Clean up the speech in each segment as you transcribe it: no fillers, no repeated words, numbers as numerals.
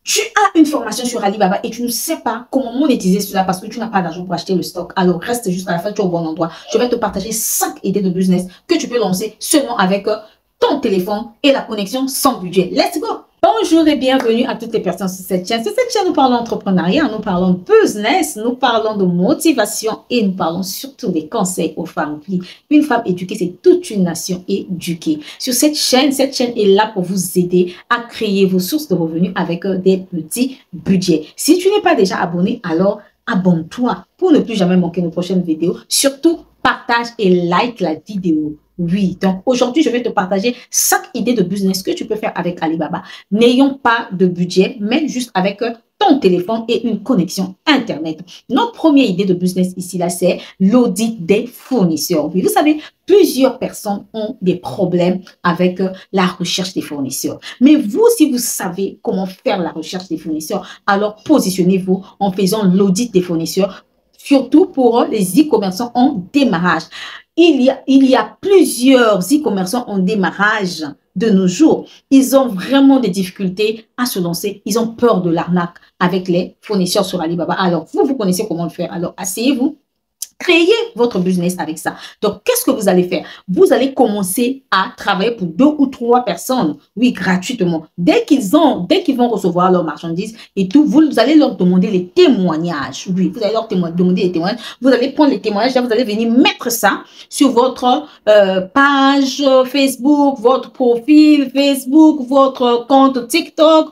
Tu as une formation sur Alibaba et tu ne sais pas comment monétiser cela parce que tu n'as pas d'argent pour acheter le stock. Alors, reste juste à la fin, tu es au bon endroit. Je vais te partager 5 idées de business que tu peux lancer seulement avec ton téléphone et la connexion sans budget. Let's go! Bonjour et bienvenue à toutes les personnes sur cette chaîne. Sur cette chaîne, nous parlons entrepreneuriat, nous parlons business, nous parlons de motivation et nous parlons surtout des conseils aux femmes. Puis, une femme éduquée, c'est toute une nation éduquée. Sur cette chaîne est là pour vous aider à créer vos sources de revenus avec des petits budgets. Si tu n'es pas déjà abonné, alors abonne-toi pour ne plus jamais manquer nos prochaines vidéos. Surtout, partage et like la vidéo. Oui, donc aujourd'hui, je vais te partager 5 idées de business que tu peux faire avec Alibaba. N'ayons pas de budget, mais juste avec ton téléphone et une connexion Internet. Notre première idée de business ici, là, c'est l'audit des fournisseurs. Oui, vous savez, plusieurs personnes ont des problèmes avec la recherche des fournisseurs. Mais vous, si vous savez comment faire la recherche des fournisseurs, alors positionnez-vous en faisant l'audit des fournisseurs, surtout pour les e-commerçants en démarrage. Il y a plusieurs e-commerçants en démarrage de nos jours. Ils ont vraiment des difficultés à se lancer. Ils ont peur de l'arnaque avec les fournisseurs sur Alibaba. Alors, vous connaissez comment le faire. Alors, asseyez-vous. Créez votre business avec ça. Donc, qu'est-ce que vous allez faire? Vous allez commencer à travailler pour 2 ou 3 personnes, oui, gratuitement. Dès qu'ils vont recevoir leurs marchandises et tout, vous allez leur demander les témoignages. Oui, vous allez leur demander les témoignages. Vous allez prendre les témoignages, là, vous allez venir mettre ça sur votre page Facebook, votre profil Facebook, votre compte TikTok,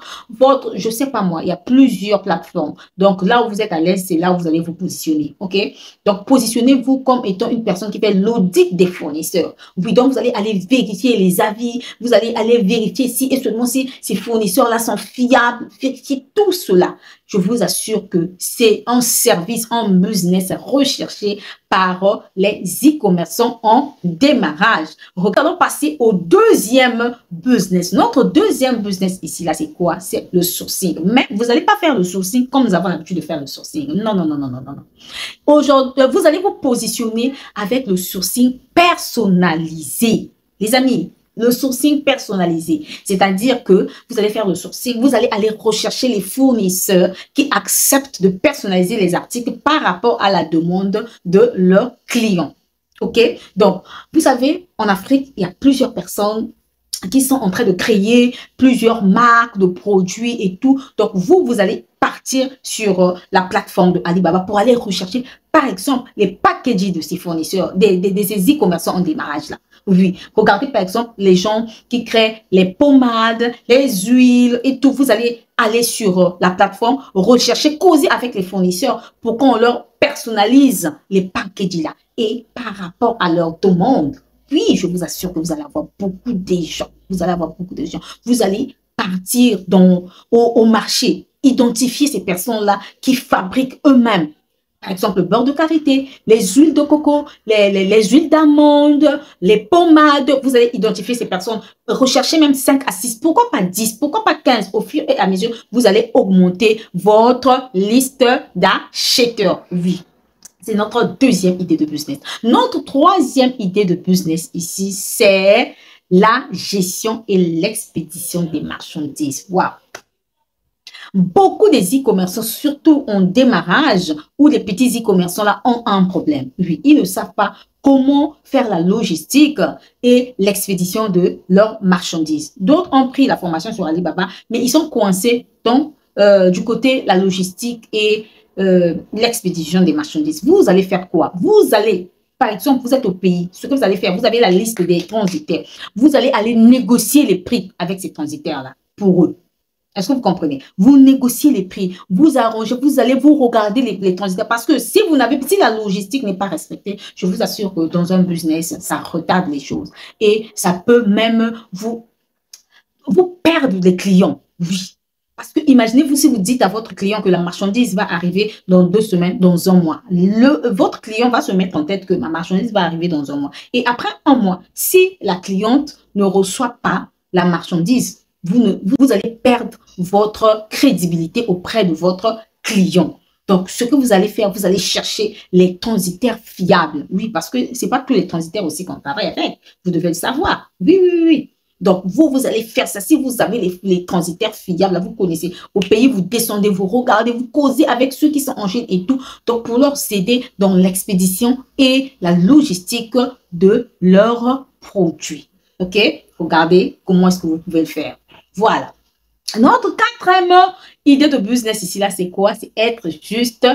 je sais pas moi, il y a plusieurs plateformes. Donc, là où vous êtes à l'aise, c'est là où vous allez vous positionner, ok? Donc, positionnez-vous comme étant une personne qui fait l'audit des fournisseurs. Oui, donc vous allez aller vérifier les avis, vous allez aller vérifier si et seulement si ces fournisseurs-là sont fiables, vérifier tout cela. Je vous assure que c'est un service, un business recherché par les e-commerçants en démarrage. Regardons passer au deuxième business. Notre deuxième business ici, là, c'est quoi? C'est le sourcing. Mais vous n'allez pas faire le sourcing comme nous avons l'habitude de faire le sourcing. Non, non, non, non, non, non. Aujourd'hui, vous allez vous positionner avec le sourcing personnalisé. Les amis, le sourcing personnalisé, c'est-à-dire que vous allez faire le sourcing, vous allez aller rechercher les fournisseurs qui acceptent de personnaliser les articles par rapport à la demande de leurs clients. OK? Donc, vous savez, en Afrique, il y a plusieurs personnes qui sont en train de créer plusieurs marques de produits et tout. Donc, vous allez partir sur la plateforme de Alibaba pour aller rechercher, par exemple, les packaging de ces fournisseurs, de ces e-commerçants en démarrage là. Oui, regardez par exemple les gens qui créent les pommades, les huiles et tout. Vous allez aller sur la plateforme, rechercher, causer avec les fournisseurs pour qu'on leur personnalise les packaging là. Et par rapport à leur demande, oui, je vous assure que vous allez avoir beaucoup de gens. Vous allez avoir beaucoup de gens. Vous allez partir au marché, identifier ces personnes-là qui fabriquent eux-mêmes. Par exemple, le beurre de karité, les huiles de coco, les huiles d'amande, les pommades. Vous allez identifier ces personnes. Recherchez même 5 à 6. Pourquoi pas 10? Pourquoi pas 15? Au fur et à mesure, vous allez augmenter votre liste d'acheteurs. Oui. C'est notre deuxième idée de business. Notre troisième idée de business ici, c'est la gestion et l'expédition des marchandises. Waouh! Beaucoup des e-commerçants, surtout en démarrage, où les petits e-commerçants là ont un problème. Oui, ils ne savent pas comment faire la logistique et l'expédition de leurs marchandises. D'autres ont pris la formation sur Alibaba, mais ils sont coincés donc du côté la logistique et l'expédition des marchandises. Vous allez faire quoi? Vous allez, par exemple, vous êtes au pays, ce que vous allez faire, vous avez la liste des transitaires. Vous allez aller négocier les prix avec ces transitaires-là pour eux. Est-ce que vous comprenez? Vous négociez les prix, vous arrangez, vous allez vous regarder les transitaires. Parce que si la logistique n'est pas respectée, je vous assure que dans un business, ça retarde les choses. Et ça peut même vous perdre des clients. Oui. Parce que imaginez-vous si vous dites à votre client que la marchandise va arriver dans 2 semaines, dans 1 mois. Votre client va se mettre en tête que ma marchandise va arriver dans 1 mois. Et après 1 mois, si la cliente ne reçoit pas la marchandise, vous allez perdre votre crédibilité auprès de votre client. Donc, ce que vous allez faire, vous allez chercher les transitaires fiables. Oui, parce que ce n'est pas tous les transitaires aussi qu'on travaille avec. Vous devez le savoir. Oui, oui, oui. Donc, vous allez faire ça. Si vous avez les transitaires fiables, là, vous connaissez. Au pays, vous descendez, vous regardez, vous causez avec ceux qui sont en Chine et tout. Donc, pour leur aider dans l'expédition et la logistique de leurs produits. OK? Regardez comment est-ce que vous pouvez le faire. Voilà. Notre quatrième idée de business ici, là, c'est quoi? C'est être juste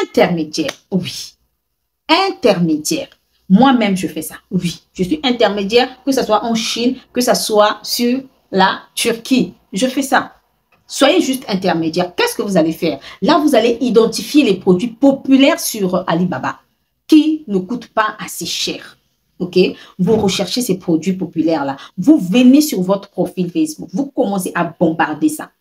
intermédiaire. Oui. Intermédiaire. Moi-même, je fais ça. Oui, je suis intermédiaire, que ce soit en Chine, que ce soit sur la Turquie. Je fais ça. Soyez juste intermédiaire. Qu'est-ce que vous allez faire? Là, vous allez identifier les produits populaires sur Alibaba qui ne coûtent pas assez cher. OK? Vous recherchez ces produits populaires-là. Vous venez sur votre profil Facebook. Vous commencez à bombarder ça.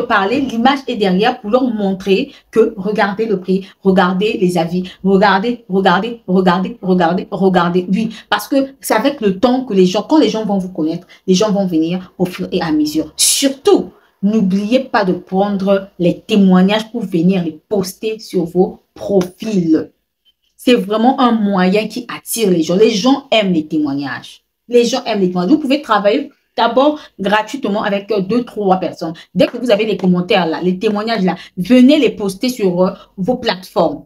Parler, l'image est derrière pour leur montrer que regardez le prix, regardez les avis, regardez. Oui, parce que c'est avec le temps que les gens, quand les gens vont vous connaître, les gens vont venir au fur et à mesure. Surtout, n'oubliez pas de prendre les témoignages pour venir les poster sur vos profils. C'est vraiment un moyen qui attire les gens. Les gens aiment les témoignages. Les gens aiment les témoignages. Vous pouvez travailler d'abord gratuitement avec 2-3 personnes. Dès que vous avez les commentaires là, les témoignages là, venez les poster sur vos plateformes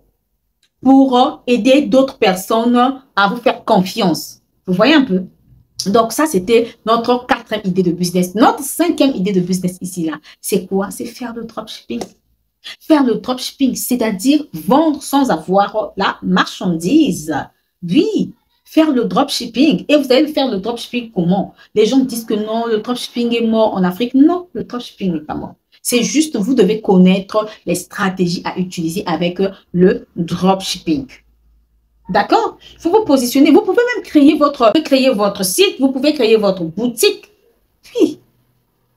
pour aider d'autres personnes à vous faire confiance. Vous voyez un peu? Donc ça, c'était notre quatrième idée de business. Notre cinquième idée de business ici là, c'est quoi? C'est faire le dropshipping. Faire le dropshipping, c'est-à-dire vendre sans avoir la marchandise. Oui. Faire le dropshipping. Et vous allez faire le dropshipping comment? Les gens disent que non, le dropshipping est mort en Afrique. Non, le dropshipping n'est pas mort. C'est juste, vous devez connaître les stratégies à utiliser avec le dropshipping. D'accord? Il faut vous positionner. Vous pouvez même créer votre site. Vous pouvez créer votre boutique. Puis,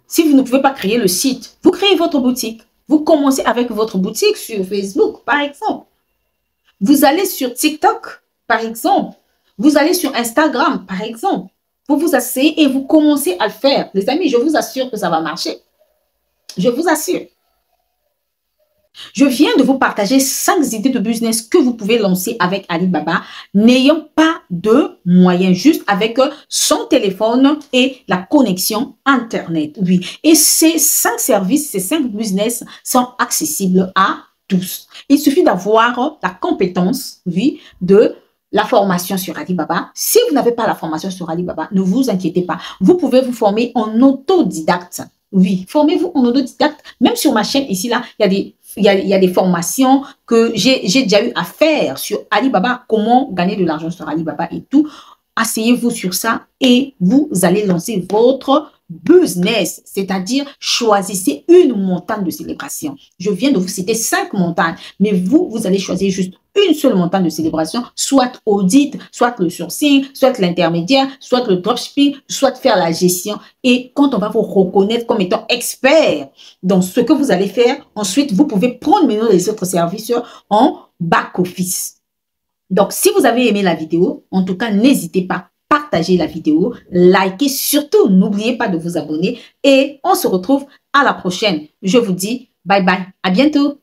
si vous ne pouvez pas créer le site, vous créez votre boutique. Vous commencez avec votre boutique sur Facebook, par exemple. Vous allez sur TikTok, par exemple. Vous allez sur Instagram, par exemple. Vous vous asseyez et vous commencez à le faire. Les amis, je vous assure que ça va marcher. Je vous assure. Je viens de vous partager 5 idées de business que vous pouvez lancer avec Alibaba, n'ayant pas de moyens, juste avec son téléphone et la connexion Internet. Oui. Et ces 5 services, ces 5 business sont accessibles à tous. Il suffit d'avoir la compétence, oui, de la formation sur Alibaba. Si vous n'avez pas la formation sur Alibaba, ne vous inquiétez pas. Vous pouvez vous former en autodidacte. Oui, formez-vous en autodidacte. Même sur ma chaîne ici, là, il y a des formations que j'ai déjà eu à faire sur Alibaba. Comment gagner de l'argent sur Alibaba et tout. Asseyez-vous sur ça et vous allez lancer votre business, c'est-à-dire choisissez une montagne de célébration. Je viens de vous citer 5 montagnes, mais vous allez choisir juste une seule montagne de célébration, soit audit, soit le sourcing, soit l'intermédiaire, soit le dropshipping, soit faire la gestion. Et quand on va vous reconnaître comme étant expert dans ce que vous allez faire, ensuite, vous pouvez prendre maintenant les autres services en back-office. Donc, si vous avez aimé la vidéo, en tout cas, n'hésitez pas. Partagez la vidéo, likez, surtout n'oubliez pas de vous abonner et on se retrouve à la prochaine. Je vous dis bye bye, à bientôt.